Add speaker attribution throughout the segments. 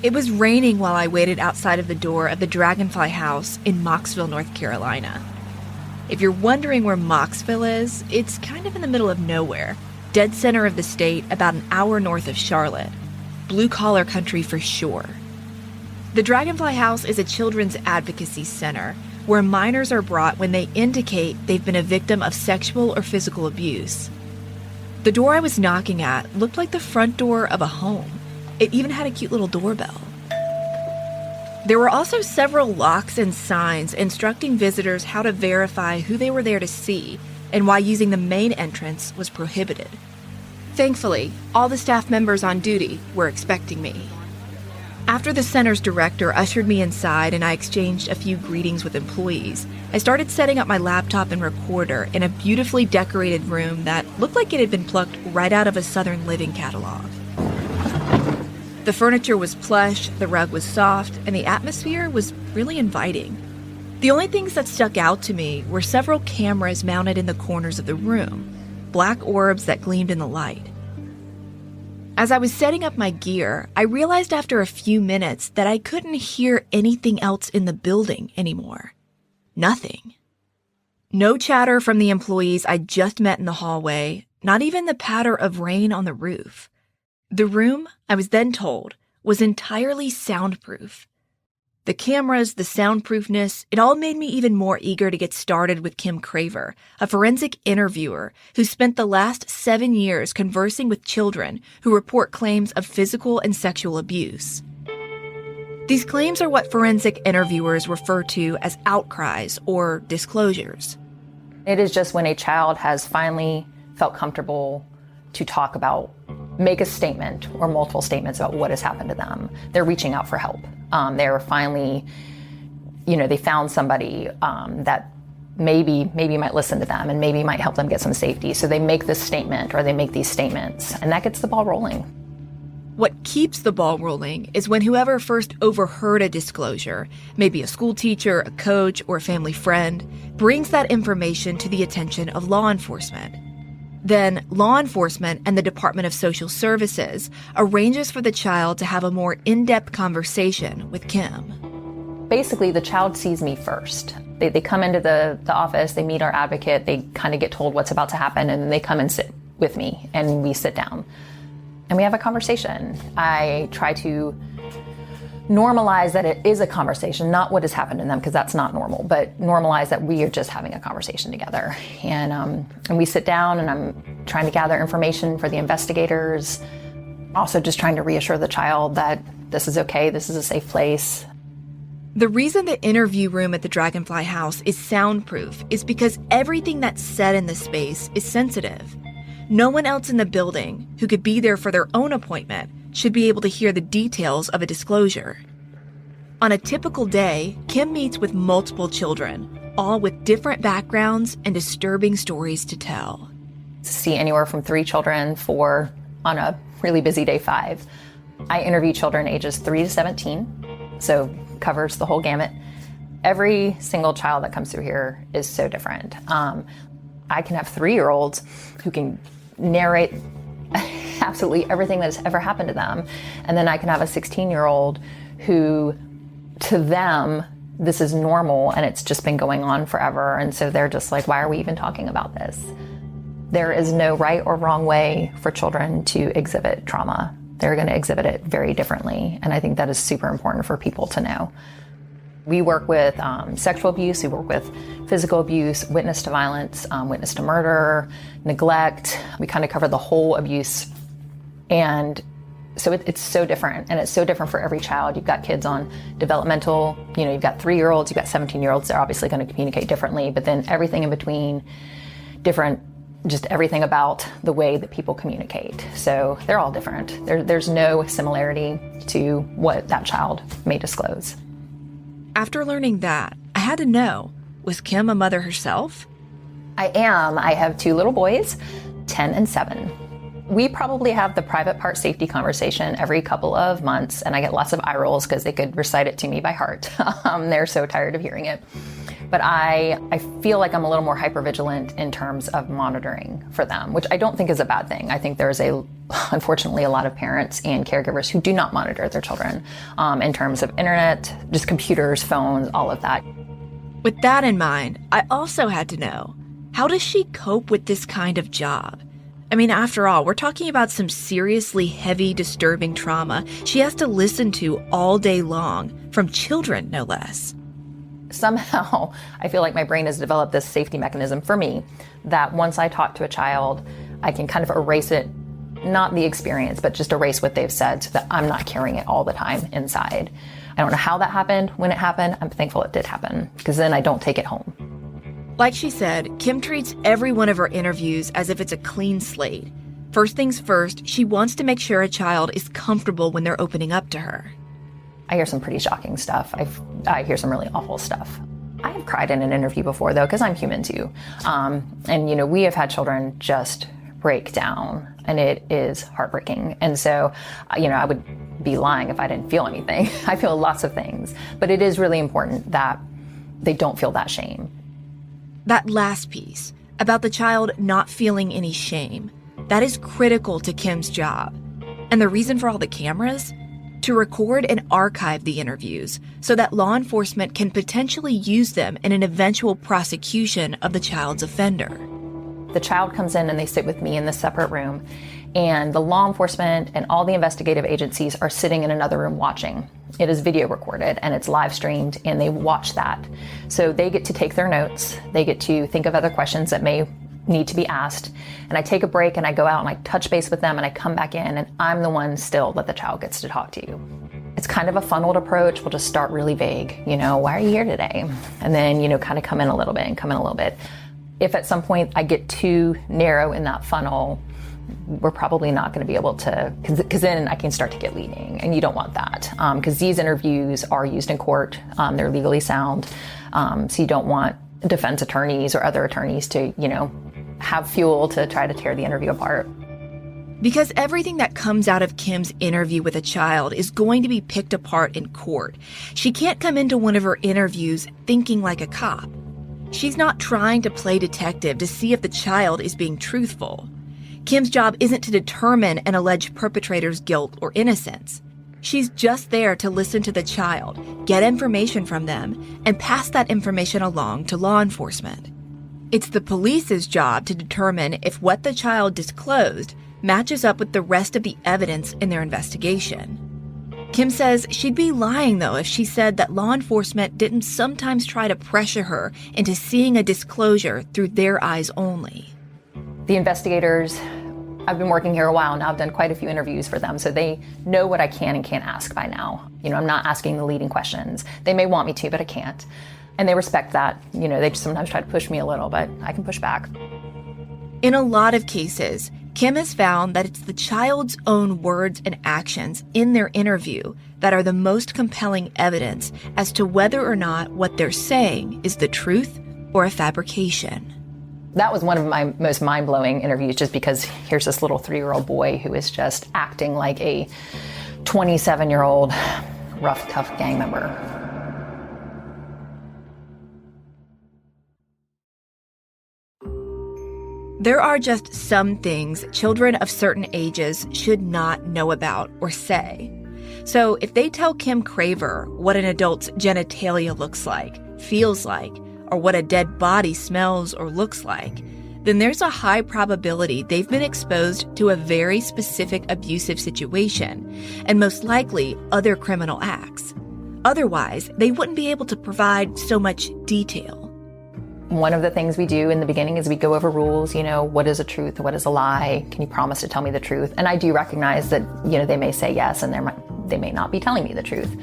Speaker 1: It was raining while I waited outside of the door of the Dragonfly House in Mocksville, North Carolina. If you're wondering where Mocksville is, it's kind of in the middle of nowhere, dead center of the state, about an hour north of Charlotte. Blue-collar country for sure. The Dragonfly House is a children's advocacy center where minors are brought when they indicate they've been a victim of sexual or physical abuse. The door I was knocking at looked like the front door of a home. It even had a cute little doorbell. There were also several locks and signs instructing visitors how to verify who they were there to see and why using the main entrance was prohibited. Thankfully, all the staff members on duty were expecting me. After the center's director ushered me inside and I exchanged a few greetings with employees, I started setting up my laptop and recorder in a beautifully decorated room that looked like it had been plucked right out of a Southern Living catalog. The furniture was plush, the rug was soft, and the atmosphere was really inviting. The only things that stuck out to me were several cameras mounted in the corners of the room, black orbs that gleamed in the light. As I was setting up my gear, I realized after a few minutes that I couldn't hear anything else in the building anymore. Nothing. No chatter from the employees I just met in the hallway, not even the patter of rain on the roof. The room, I was then told, was entirely soundproof. The cameras, the soundproofness, it all made me even more eager to get started with Kim Craver, a forensic interviewer who spent the last 7 years conversing with children who report claims of physical and sexual abuse. These claims are what forensic interviewers refer to as outcries or disclosures.
Speaker 2: It is just when a child has finally felt comfortable to talk about, make a statement or multiple statements about what has happened to them. They're reaching out for help. They're finally, they found somebody that maybe might listen to them and maybe might help them get some safety. So they make this statement or they make these statements, and that gets the ball rolling.
Speaker 1: What keeps the ball rolling is when whoever first overheard a disclosure, maybe a school teacher, a coach, or a family friend, brings that information to the attention of law enforcement. Then law enforcement and the Department of Social Services arranges for the child to have a more in-depth conversation with Kim.
Speaker 2: Basically, the child sees me first. They come into the office, they meet our advocate, they kind of get told what's about to happen, and then they come and sit with me, and we sit down. And we have a conversation. I try to normalize that it is a conversation, not what has happened to them, because that's not normal, but normalize that we are just having a conversation together. And we sit down, and I'm trying to gather information for the investigators, also just trying to reassure the child that this is okay, this is a safe place.
Speaker 1: The reason the interview room at the Dragonfly House is soundproof is because everything that's said in the space is sensitive. No one else in the building who could be there for their own appointment should be able to hear the details of a disclosure. On a typical day, Kim meets with multiple children, all with different backgrounds and disturbing stories to tell.
Speaker 2: To see anywhere from 3 children, 4 on a really busy day 5. I interview children ages 3 to 17, so covers the whole gamut. Every single child that comes through here is so different. I can have 3-year-olds who can narrate absolutely everything that has ever happened to them. And then I can have a 16-year-old who, to them, this is normal and it's just been going on forever. And so they're just like, why are we even talking about this? There is no right or wrong way for children to exhibit trauma. They're going to exhibit it very differently. And I think that is super important for people to know. We work with sexual abuse, we work with physical abuse, witness to violence, witness to murder, neglect. We kind of cover the whole abuse. And so it's so different, and it's so different for every child. You've got kids on developmental, you've got 3-year-olds, you've got 17-year-olds. They're obviously going to communicate differently, but then everything in between, different, just everything about the way that people communicate. So they're all different. There's no similarity to what that child may disclose.
Speaker 1: After learning that, I had to know, was Kim a mother herself?
Speaker 2: I am. I have 2 little boys, 10 and 7. We probably have the private part safety conversation every couple of months, and I get lots of eye rolls because they could recite it to me by heart. They're so tired of hearing it. But I feel like I'm a little more hypervigilant in terms of monitoring for them, which I don't think is a bad thing. I think there's unfortunately, a lot of parents and caregivers who do not monitor their children in terms of internet, just computers, phones, all of that.
Speaker 1: With that in mind, I also had to know, how does she cope with this kind of job? I mean, after all, we're talking about some seriously heavy, disturbing trauma she has to listen to all day long, from children, no less.
Speaker 2: Somehow, I feel like my brain has developed this safety mechanism for me that once I talk to a child, I can kind of erase it, not the experience, but just erase what they've said so that I'm not carrying it all the time inside. I don't know how that happened, when it happened. I'm thankful it did happen, because then I don't take it home.
Speaker 1: Like she said, Kim treats every one of her interviews as if it's a clean slate. First things first, she wants to make sure a child is comfortable when they're opening up to her.
Speaker 2: I hear some pretty shocking stuff. I hear some really awful stuff. I have cried in an interview before, though, because I'm human too. And we have had children just break down, and it is heartbreaking. And so, I would be lying if I didn't feel anything. I feel lots of things, but it is really important that they don't feel that shame.
Speaker 1: That last piece, about the child not feeling any shame, that is critical to Kim's job. And the reason for all the cameras? To record and archive the interviews so that law enforcement can potentially use them in an eventual prosecution of the child's offender.
Speaker 2: The child comes in and they sit with me in this separate room, and the law enforcement and all the investigative agencies are sitting in another room watching. It is video recorded and it's live streamed, and they watch that. So they get to take their notes. They get to think of other questions that may need to be asked. And I take a break and I go out and I touch base with them, and I come back in and I'm the one still that the child gets to talk to. It's kind of a funneled approach. We'll just start really vague. Why are you here today? And then, kind of come in a little bit and come in a little bit. If at some point I get too narrow in that funnel, we're probably not going to be able to, because then I can start to get leading, and you don't want that. Because these interviews are used in court. They're legally sound. So you don't want defense attorneys or other attorneys to, have fuel to try to tear the interview apart.
Speaker 1: Because everything that comes out of Kim's interview with a child is going to be picked apart in court. She can't come into one of her interviews thinking like a cop. She's not trying to play detective to see if the child is being truthful. Kim's job isn't to determine an alleged perpetrator's guilt or innocence. She's just there to listen to the child, get information from them, and pass that information along to law enforcement. It's the police's job to determine if what the child disclosed matches up with the rest of the evidence in their investigation. Kim says she'd be lying, though, if she said that law enforcement didn't sometimes try to pressure her into seeing a disclosure through their eyes only.
Speaker 2: The investigators, I've been working here a while now. I've done quite a few interviews for them, so they know what I can and can't ask by now. I'm not asking the leading questions. They may want me to, but I can't. And they respect that. They just sometimes try to push me a little, but I can push back.
Speaker 1: In a lot of cases, Kim has found that it's the child's own words and actions in their interview that are the most compelling evidence as to whether or not what they're saying is the truth or a fabrication.
Speaker 2: That was one of my most mind-blowing interviews, just because here's this little 3-year-old boy who is just acting like a 27-year-old rough, tough gang member.
Speaker 1: There are just some things children of certain ages should not know about or say. So if they tell Kim Craver what an adult's genitalia looks like, feels like, or what a dead body smells or looks like, then there's a high probability they've been exposed to a very specific abusive situation, and most likely other criminal acts. Otherwise, they wouldn't be able to provide so much detail.
Speaker 2: One of the things we do in the beginning is we go over rules, what is a truth, what is a lie? Can you promise to tell me the truth? And I do recognize that, they may say yes, and they may not be telling me the truth.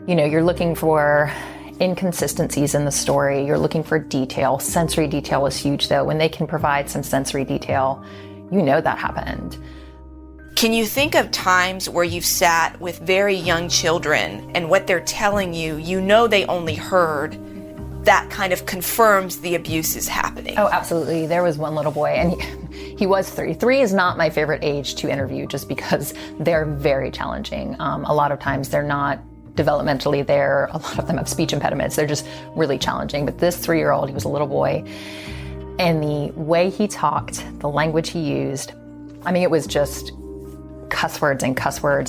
Speaker 2: You're looking for inconsistencies in the story. You're looking for detail. Sensory detail is huge, though. When they can provide some sensory detail, that happened.
Speaker 3: Can you think of times where you've sat with very young children and what they're telling you, they only heard, that kind of confirms the abuse is happening?
Speaker 2: Oh, absolutely. There was one little boy, and he was 3. 3 is not my favorite age to interview, just because they're very challenging. A lot of times they're not developmentally there. A lot of them have speech impediments. They're just really challenging. But this 3-year-old, he was a little boy, and the way he talked, the language he used, I mean, it was just cuss words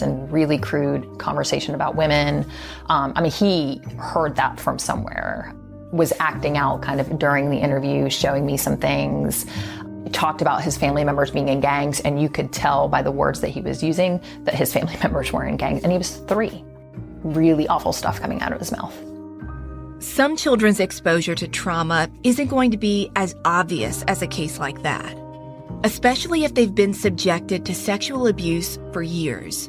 Speaker 2: and really crude conversation about women. I mean, he heard that from somewhere, was acting out kind of during the interview, showing me some things, talked about his family members being in gangs, and you could tell by the words that he was using that his family members were in gangs, and he was 3. Really awful stuff coming out of his mouth.
Speaker 1: Some children's exposure to trauma isn't going to be as obvious as a case like that, especially if they've been subjected to sexual abuse for years.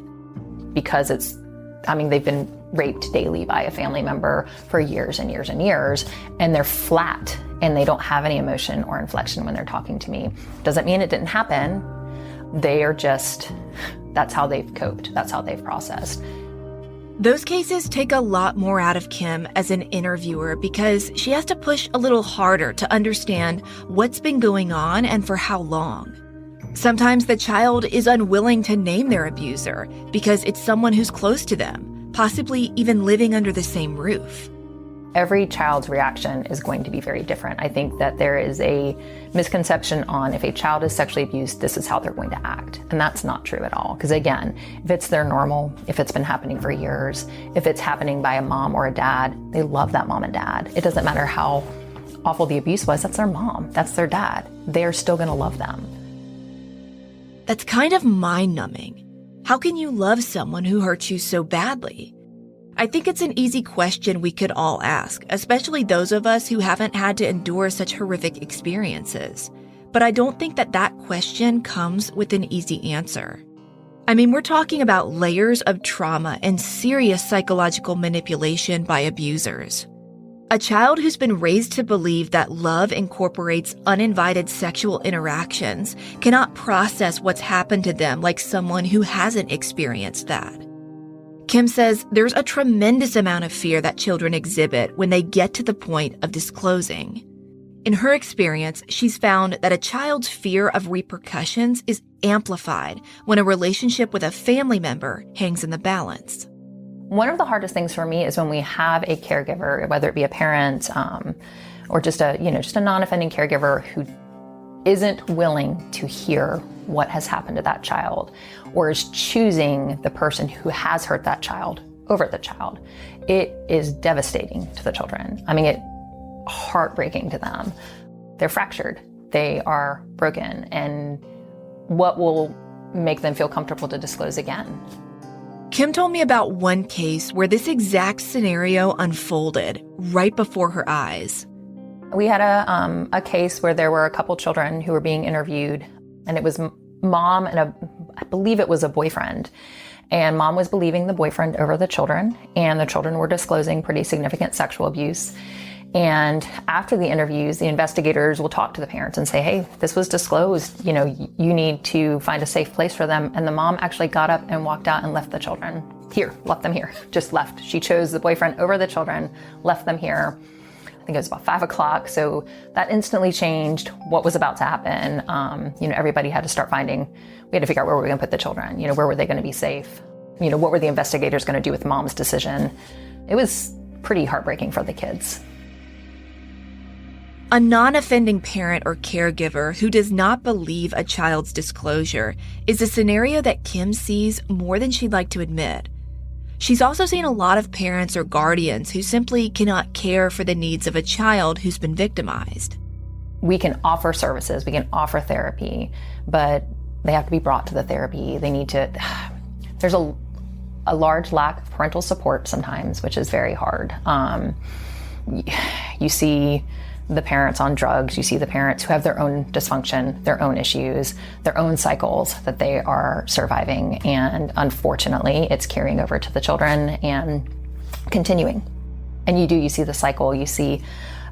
Speaker 2: Because they've been raped daily by a family member for years and years and years, and they're flat and they don't have any emotion or inflection when they're talking to me. Doesn't mean it didn't happen. They are just, that's how they've coped. That's how they've processed.
Speaker 1: Those cases take a lot more out of Kim as an interviewer because she has to push a little harder to understand what's been going on and for how long. Sometimes the child is unwilling to name their abuser because it's someone who's close to them, possibly even living under the same roof.
Speaker 2: Every child's reaction is going to be very different. I think that there is a misconception on if a child is sexually abused, this is how they're going to act. And that's not true at all. Because again, if it's their normal, if it's been happening for years, if it's happening by a mom or a dad, they love that mom and dad. It doesn't matter how awful the abuse was, that's their mom, that's their dad. They're still going to love them.
Speaker 1: That's kind of mind-numbing. How can you love someone who hurts you so badly? I think it's an easy question we could all ask, especially those of us who haven't had to endure such horrific experiences. But I don't think that question comes with an easy answer. I mean, we're talking about layers of trauma and serious psychological manipulation by abusers. A child who's been raised to believe that love incorporates uninvited sexual interactions cannot process what's happened to them like someone who hasn't experienced that. Kim says there's a tremendous amount of fear that children exhibit when they get to the point of disclosing. In her experience, she's found that a child's fear of repercussions is amplified when a relationship with a family member hangs in the balance.
Speaker 2: One of the hardest things for me is when we have a caregiver, whether it be a parent or just a non-offending caregiver who isn't willing to hear what has happened to that child, or is choosing the person who has hurt that child over the child. It is devastating to the children. I mean, it's heartbreaking to them. They're fractured. They are broken. And what will make them feel comfortable to disclose again?
Speaker 1: Kim told me about one case where this exact scenario unfolded right before her eyes.
Speaker 2: We had a case where there were a couple children who were being interviewed, and it was mom and I believe it was a boyfriend. And mom was believing the boyfriend over the children, and the children were disclosing pretty significant sexual abuse. And after the interviews, the investigators will talk to the parents and say, hey, this was disclosed. You need to find a safe place for them. And the mom actually got up and walked out and left the children here, left them here, just left. She chose the boyfriend over the children, left them here. I think it was about 5 o'clock. So that instantly changed what was about to happen. Everybody had to start we had to figure out where we were going to put the children. Where were they going to be safe? What were the investigators going to do with mom's decision? It was pretty heartbreaking for the kids.
Speaker 1: A non-offending parent or caregiver who does not believe a child's disclosure is a scenario that Kim sees more than she'd like to admit. She's also seen a lot of parents or guardians who simply cannot care for the needs of a child who's been victimized.
Speaker 2: We can offer services, we can offer therapy, but they have to be brought to the therapy. There's a large lack of parental support sometimes, which is very hard. You see the parents on drugs, you see the parents who have their own dysfunction, their own issues, their own cycles that they are surviving. And unfortunately, it's carrying over to the children and continuing. And you see the cycle. You see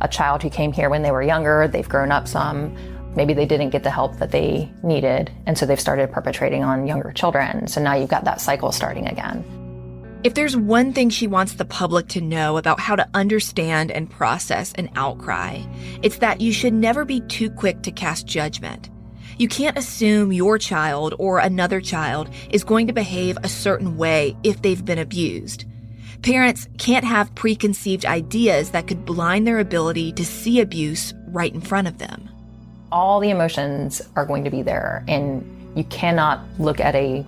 Speaker 2: a child who came here when they were younger, they've grown up some, maybe they didn't get the help that they needed. And so they've started perpetrating on younger children. So now you've got that cycle starting again.
Speaker 1: If there's one thing she wants the public to know about how to understand and process an outcry, it's that you should never be too quick to cast judgment. You can't assume your child or another child is going to behave a certain way if they've been abused. Parents can't have preconceived ideas that could blind their ability to see abuse right in front of them.
Speaker 2: All the emotions are going to be there, and you cannot look at a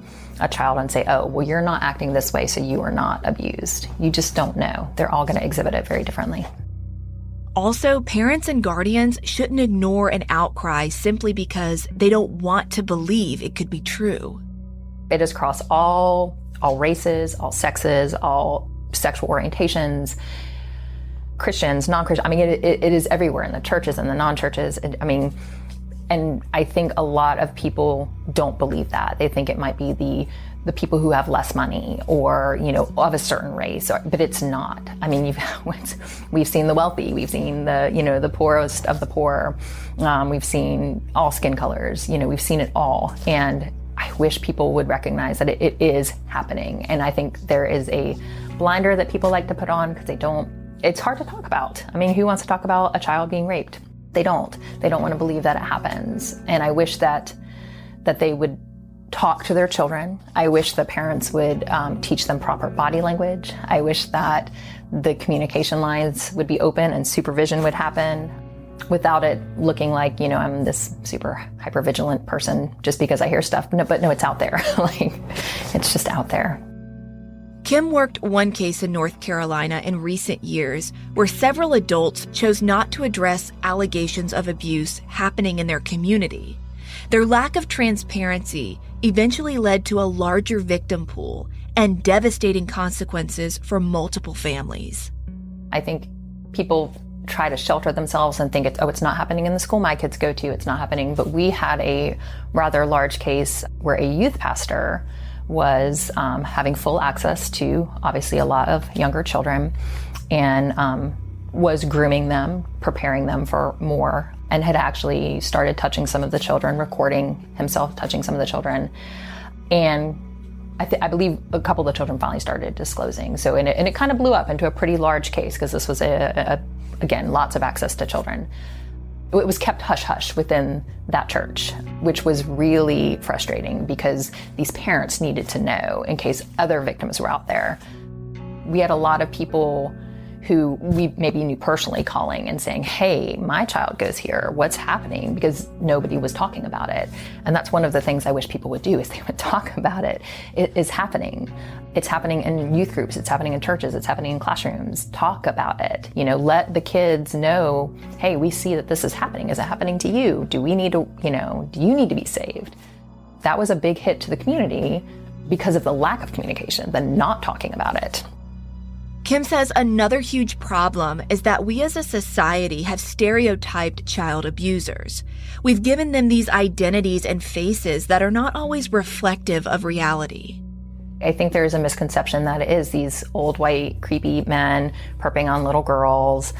Speaker 2: child and say, oh, well, you're not acting this way, so you are not abused. You just don't know. They're all going to exhibit it very differently.
Speaker 1: Also, parents and guardians shouldn't ignore an outcry simply because they don't want to believe it could be true.
Speaker 2: It is across all races, all sexes, all sexual orientations, Christians, non-Christian. I mean, it is everywhere in the churches and the non-churches. And I think a lot of people don't believe that. They think it might be the people who have less money or, of a certain race, but it's not. I mean, we've seen the wealthy, we've seen the poorest of the poor, we've seen all skin colors, we've seen it all. And I wish people would recognize that it is happening. And I think there is a blinder that people like to put on because it's hard to talk about. I mean, who wants to talk about a child being raped? They don't want to believe that it happens. And I wish that they would talk to their children. I wish the parents would teach them proper body language. I wish that the communication lines would be open and supervision would happen without it looking like, I'm this super hypervigilant person just because I hear stuff. No, it's out there. It's just out there.
Speaker 1: Kim worked one case in North Carolina in recent years where several adults chose not to address allegations of abuse happening in their community. Their lack of transparency eventually led to a larger victim pool and devastating consequences for multiple families.
Speaker 2: I think people try to shelter themselves and think it's not happening in the school my kids go to, it's not happening. But we had a rather large case where a youth pastor was having full access to obviously a lot of younger children and was grooming them, preparing them for more, and had actually started touching some of the children, recording himself touching some of the children. And I believe a couple of the children finally started disclosing. So, and it kind of blew up into a pretty large case because this was again, lots of access to children. It was kept hush-hush within that church, which was really frustrating because these parents needed to know in case other victims were out there. We had a lot of people who we maybe knew personally calling and saying, hey, my child goes here, what's happening? Because nobody was talking about it. And that's one of the things I wish people would do is they would talk about it. It is happening. It's happening in youth groups, it's happening in churches, it's happening in classrooms. Talk about it. Let the kids know, hey, we see that this is happening. Is it happening to you? Do we need to, do you need to be saved? That was a big hit to the community because of the lack of communication, the not talking about it.
Speaker 1: Kim says another huge problem is that we as a society have stereotyped child abusers. We've given them these identities and faces that are not always reflective of reality.
Speaker 2: I think there's a misconception that it is these old white creepy men perping on little girls,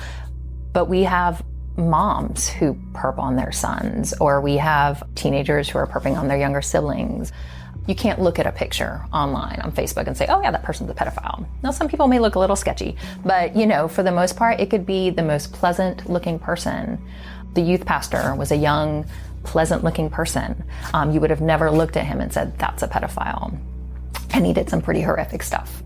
Speaker 2: but we have moms who perp on their sons, or we have teenagers who are perping on their younger siblings. You can't look at a picture online on Facebook and say, oh yeah, that person's a pedophile. Now, some people may look a little sketchy, but for the most part, it could be the most pleasant looking person. The youth pastor was a young, pleasant looking person. You would have never looked at him and said, that's a pedophile. And he did some pretty horrific stuff.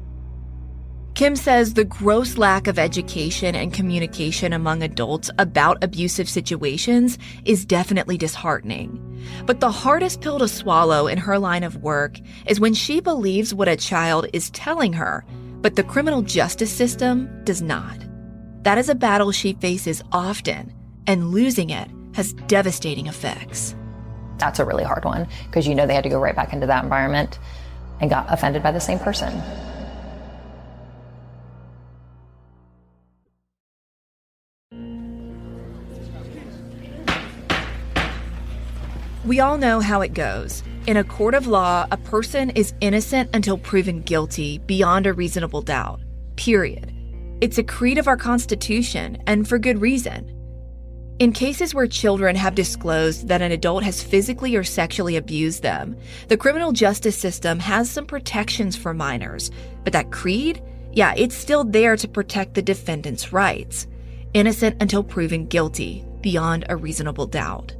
Speaker 1: Kim says the gross lack of education and communication among adults about abusive situations is definitely disheartening. But the hardest pill to swallow in her line of work is when she believes what a child is telling her, but the criminal justice system does not. That is a battle she faces often, and losing it has devastating effects.
Speaker 2: That's a really hard one, because they had to go right back into that environment and got offended by the same person.
Speaker 1: We all know how it goes. In a court of law, a person is innocent until proven guilty beyond a reasonable doubt. Period. It's a creed of our Constitution, and for good reason. In cases where children have disclosed that an adult has physically or sexually abused them, the criminal justice system has some protections for minors. But that creed? Yeah, it's still there to protect the defendant's rights. Innocent until proven guilty, beyond a reasonable doubt.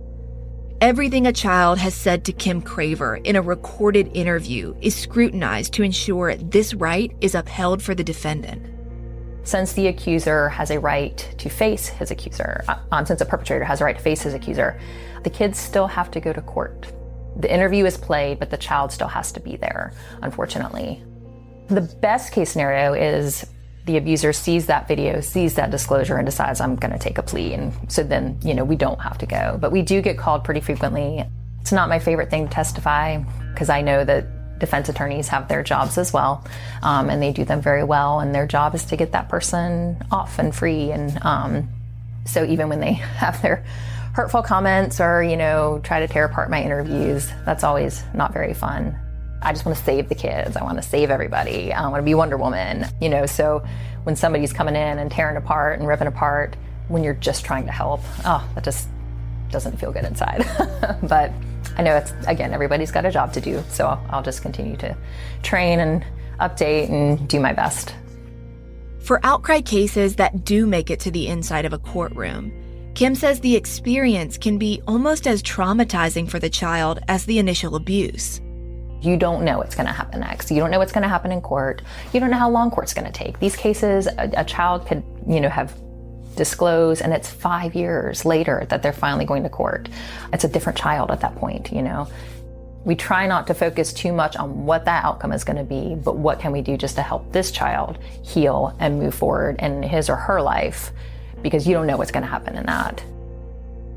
Speaker 1: Everything a child has said to Kim Craver in a recorded interview is scrutinized to ensure this right is upheld for the defendant.
Speaker 2: Since the accuser has a right to face his accuser, since a perpetrator has a right to face his accuser, the kids still have to go to court. The interview is played, but the child still has to be there, unfortunately. The best case scenario is the abuser sees that video, sees that disclosure, and decides, I'm going to take a plea. And so then, we don't have to go. But we do get called pretty frequently. It's not my favorite thing to testify, because I know that defense attorneys have their jobs as well, and they do them very well. And their job is to get that person off and free. And so even when they have their hurtful comments or, try to tear apart my interviews, that's always not very fun. I just want to save the kids. I want to save everybody. I want to be Wonder Woman, so when somebody's coming in and tearing apart and ripping apart when you're just trying to help, that just doesn't feel good inside. But I know everybody's got a job to do. So I'll just continue to train and update and do my best.
Speaker 1: For outcry cases that do make it to the inside of a courtroom, Kim says the experience can be almost as traumatizing for the child as the initial abuse.
Speaker 2: You don't know what's going to happen next. You don't know what's going to happen in court. You don't know how long court's going to take. These cases, a child could, have disclosed, and it's 5 years later that they're finally going to court. It's a different child at that point, We try not to focus too much on what that outcome is going to be, but what can we do just to help this child heal and move forward in his or her life, because you don't know what's going to happen in that.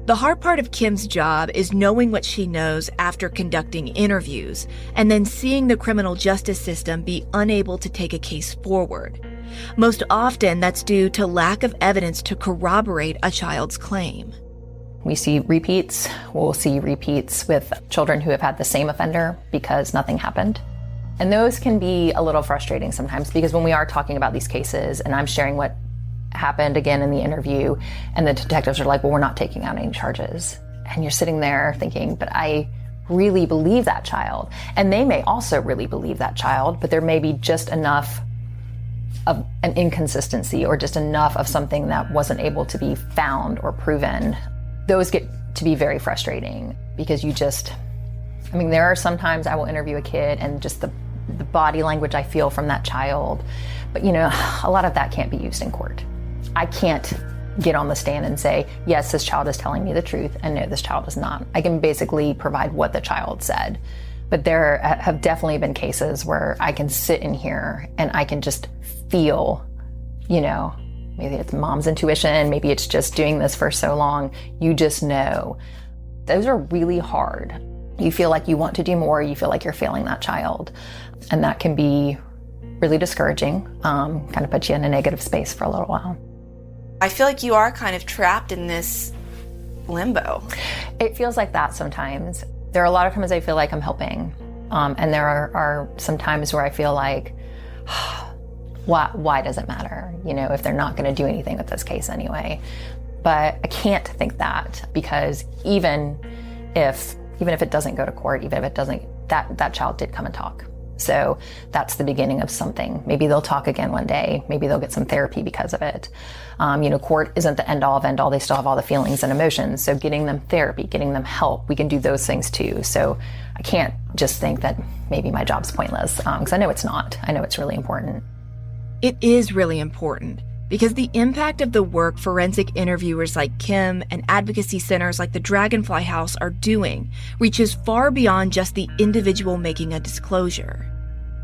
Speaker 1: The hard part of Kim's job is knowing what she knows after conducting interviews, and then seeing the criminal justice system be unable to take a case forward. Most often, that's due to lack of evidence to corroborate a child's claim.
Speaker 2: We see repeats. We'll see repeats with children who have had the same offender because nothing happened. And those can be a little frustrating sometimes, because when we are talking about these cases and I'm sharing what happened again in the interview, and the detectives are like, well, we're not taking out any charges. And you're sitting there thinking, but I really believe that child. And they may also really believe that child, but there may be just enough of an inconsistency or just enough of something that wasn't able to be found or proven. Those get to be very frustrating, because there are sometimes I will interview a kid and just the body language I feel from that child. But a lot of that can't be used in court. I can't get on the stand and say, yes, this child is telling me the truth, and no, this child is not. I can basically provide what the child said. But there have definitely been cases where I can sit in here and I can just feel, maybe it's mom's intuition, maybe it's just doing this for so long. You just know. Those are really hard. You feel like you want to do more. You feel like you're failing that child. And that can be really discouraging, kind of put you in a negative space for a little while.
Speaker 3: I feel like you are kind of trapped in this limbo.
Speaker 2: It feels like that sometimes. There are a lot of times I feel like I'm helping. And there are some times where I feel like, why does it matter? If they're not going to do anything with this case anyway. But I can't think that, because even if it doesn't go to court, even if it doesn't, that child did come and talk. So that's the beginning of something. Maybe they'll talk again one day. Maybe they'll get some therapy because of it. Court isn't the end all of end all. They still have all the feelings and emotions. So getting them therapy, getting them help, we can do those things too. So I can't just think that maybe my job's pointless, because I know it's not. I know it's really important.
Speaker 1: It is really important, because the impact of the work forensic interviewers like Kim and advocacy centers like the Dragonfly House are doing reaches far beyond just the individual making a disclosure.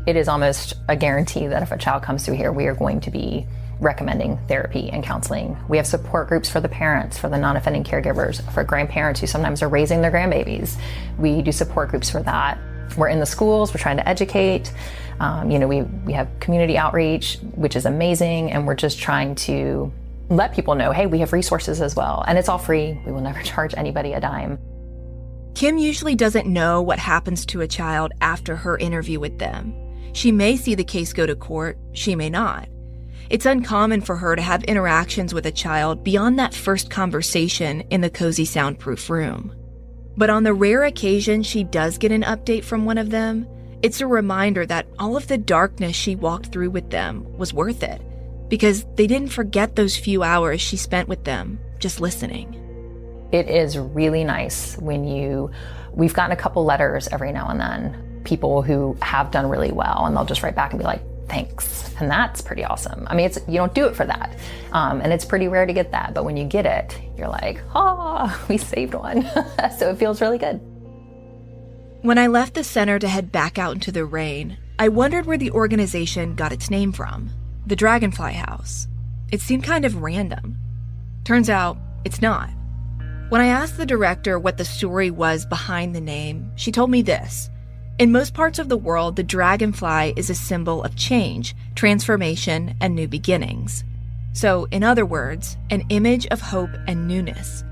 Speaker 2: It is almost a guarantee that if a child comes through here, we are going to be recommending therapy and counseling. We have support groups for the parents, for the non-offending caregivers, for grandparents who sometimes are raising their grandbabies. We do support groups for that. We're in the schools, we're trying to educate. We have community outreach, which is amazing, and we're just trying to let people know, hey, we have resources as well, and it's all free. We will never charge anybody a dime.
Speaker 1: Kim usually doesn't know what happens to a child after her interview with them. She may see the case go to court, she may not. It's uncommon for her to have interactions with a child beyond that first conversation in the cozy soundproof room. But on the rare occasion she does get an update from one of them, it's a reminder that all of the darkness she walked through with them was worth it, because they didn't forget those few hours she spent with them just listening.
Speaker 2: It is really nice we've gotten a couple letters every now and then, people who have done really well, and they'll just write back and be like, thanks. And that's pretty awesome. I mean, you don't do it for that. And it's pretty rare to get that. But when you get it, you're like, we saved one. So it feels really good.
Speaker 1: When I left the center to head back out into the rain, I wondered where the organization got its name from, the Dragonfly House. It seemed kind of random. Turns out, it's not. When I asked the director what the story was behind the name, she told me this. In most parts of the world, the dragonfly is a symbol of change, transformation, and new beginnings. So, in other words, an image of hope and newness.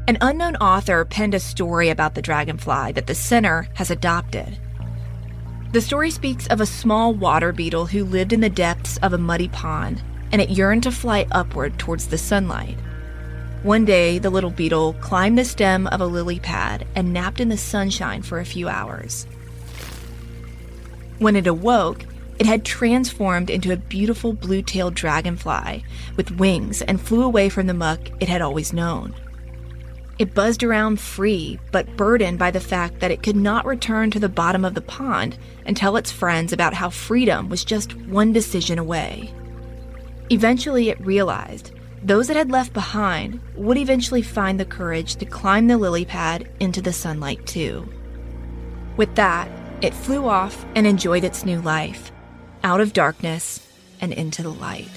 Speaker 1: An unknown author penned a story about the dragonfly that the center has adopted. The story speaks of a small water beetle who lived in the depths of a muddy pond, and it yearned to fly upward towards the sunlight. One day, the little beetle climbed the stem of a lily pad and napped in the sunshine for a few hours. When it awoke, it had transformed into a beautiful blue-tailed dragonfly with wings and flew away from the muck it had always known. It buzzed around free, but burdened by the fact that it could not return to the bottom of the pond and tell its friends about how freedom was just one decision away. Eventually, it realized those it had left behind would eventually find the courage to climb the lily pad into the sunlight too. With that, it flew off and enjoyed its new life, out of darkness and into the light.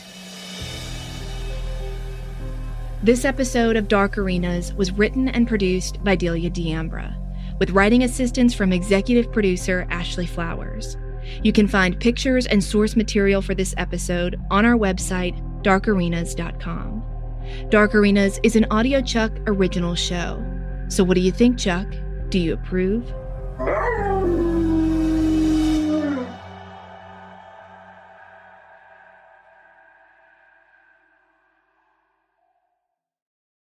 Speaker 1: This episode of Dark Arenas was written and produced by Delia D'Ambra, with writing assistance from executive producer Ashley Flowers. You can find pictures and source material for this episode on our website, darkarenas.com. Dark Arenas is an Audio Chuck original show. So what do you think, Chuck? Do you approve?